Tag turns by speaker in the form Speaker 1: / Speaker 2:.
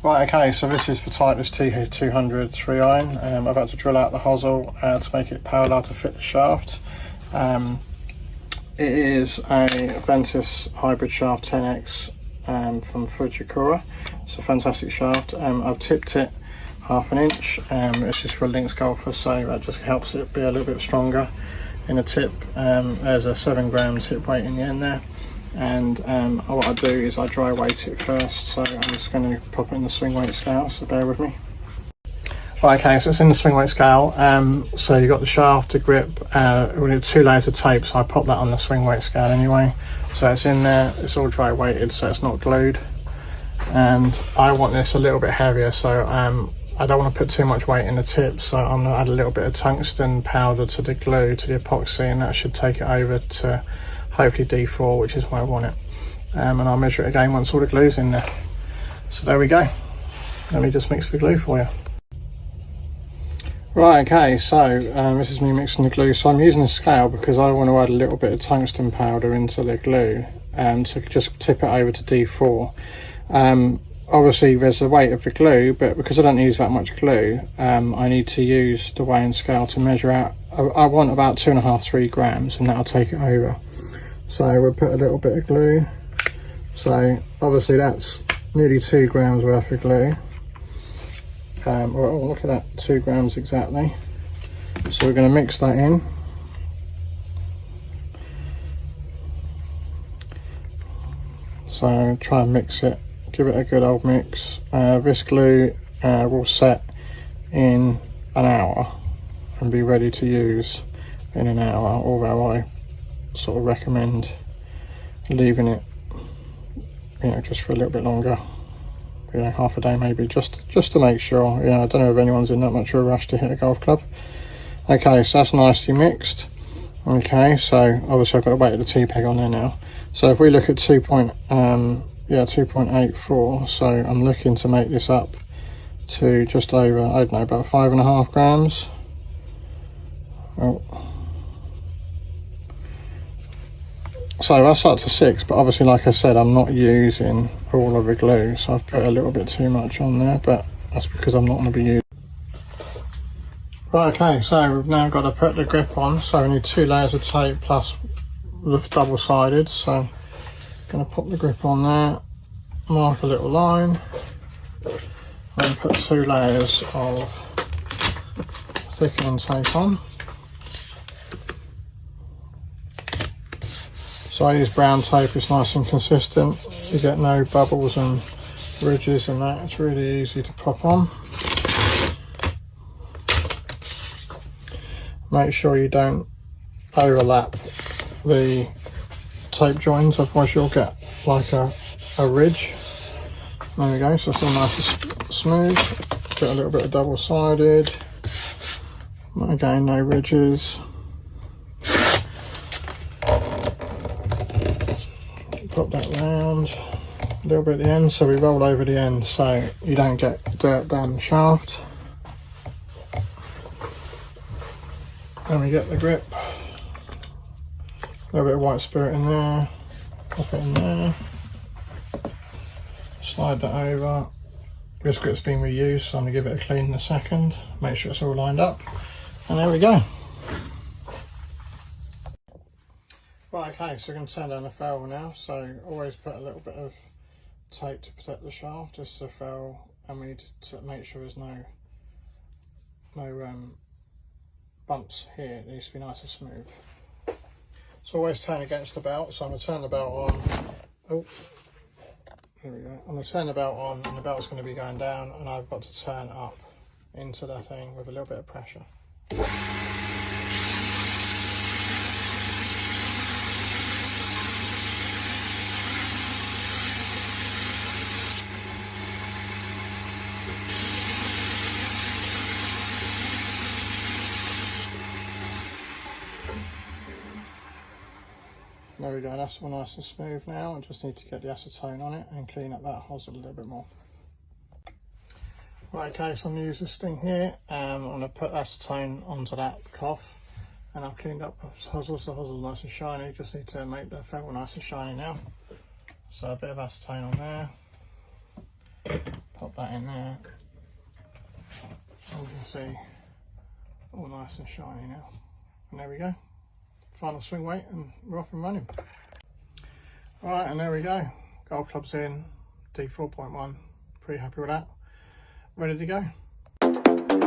Speaker 1: Right, okay, so this is for Titleist T200 3-iron. I've had to drill out the hosel to make it parallel to fit the shaft. It is a Ventus hybrid shaft 10X from Fujikura. It's a fantastic shaft. I've tipped it 1/2 inch. This is for a Lynx golfer, so that just helps it be a little bit stronger in the tip. There's a 7 gram tip weight in the end there. And what I do is I dry weight it first, so I'm just going to pop it in the swing weight scale, so bear with me. Right, okay, so it's in the swing weight scale. So you've got the shaft, the grip, we need 2 layers of tape, so I pop that on the swing weight scale anyway. So it's in there, it's all dry weighted, so it's not glued. And I want this a little bit heavier, so I don't want to put too much weight in the tip, so I'm going to add a little bit of tungsten powder to the glue, to the epoxy, and that should take it over to hopefully D4, which is where I want it. And I'll measure it again once all the glue's in there. So there we go. Let me just mix the glue for you. Right, okay, so this is me mixing the glue. So I'm using a scale because I want to add a little bit of tungsten powder into the glue to just tip it over to D4. Obviously there's the weight of the glue, but because I don't use that much glue, I need to use the weighing scale to measure out. I want about 2.5–3 grams, and that'll take it over. So we'll put a little bit of glue. So obviously that's nearly 2 grams worth of glue. Well, look at that, 2 grams exactly. So we're going to mix that in. So try and mix it, give it a good old mix. This glue will set in an hour and be ready to use in an hour, although I sort of recommend leaving it, you know, just for a little bit longer, you know, half a day maybe, just to make sure. Yeah, I don't know if anyone's in that much of a rush to hit a golf club. Okay, so that's nicely mixed. Okay, so obviously I've got to wait at the T-peg on there now. So if we look at 2.84, so I'm looking to make this up to just over, I don't know, about 5.5 grams. Oh. So that's up to 6, but obviously, like I said, I'm not using all of the glue, so I've put a little bit too much on there, but that's because I'm not going to be using. Right, okay, so we've now got to put the grip on, so we need 2 layers of tape plus the double-sided. So I'm going to put the grip on there, mark a little line, and put 2 layers of thickening tape on. So I use brown tape, it's nice and consistent. You get no bubbles and ridges and that. It's really easy to pop on. Make sure you don't overlap the tape joins, otherwise you'll get like a ridge. There we go, so it's all nice and smooth. Get a little bit of double-sided. Again, no ridges. Pop that round a little bit at the end, so we roll over the end so you don't get dirt down the shaft. And we get the grip, a little bit of white spirit in there, pop it in there, slide that over. This grip's been reused, so I'm going to give it a clean in a second, make sure it's all lined up, and there we go. Right, okay, so we're going to turn down the ferrule now, so always put a little bit of tape to protect the shaft. This is a ferrule, and we need to make sure there's no bumps here. It needs to be nice and smooth. So always turn against the belt, so I'm going to turn the belt on. Oh, here we go. I'm going to turn the belt on, and the belt's going to be going down, and I've got to turn up into that thing with a little bit of pressure. There we go, that's all nice and smooth now. I just need to get the acetone on it and clean up that hosel a little bit more. Right, okay, so I'm going to use this thing here. I'm going to put acetone onto that cloth, and I've cleaned up the hosel, so the hosel's nice and shiny. Just need to make the ferrule nice and shiny now. So a bit of acetone on there. Pop that in there. And you can see all nice and shiny now. And there we go. Final swing weight and we're off and running. Alright, and there we go. Golf club's in, D4.1. Pretty happy with that. Ready to go.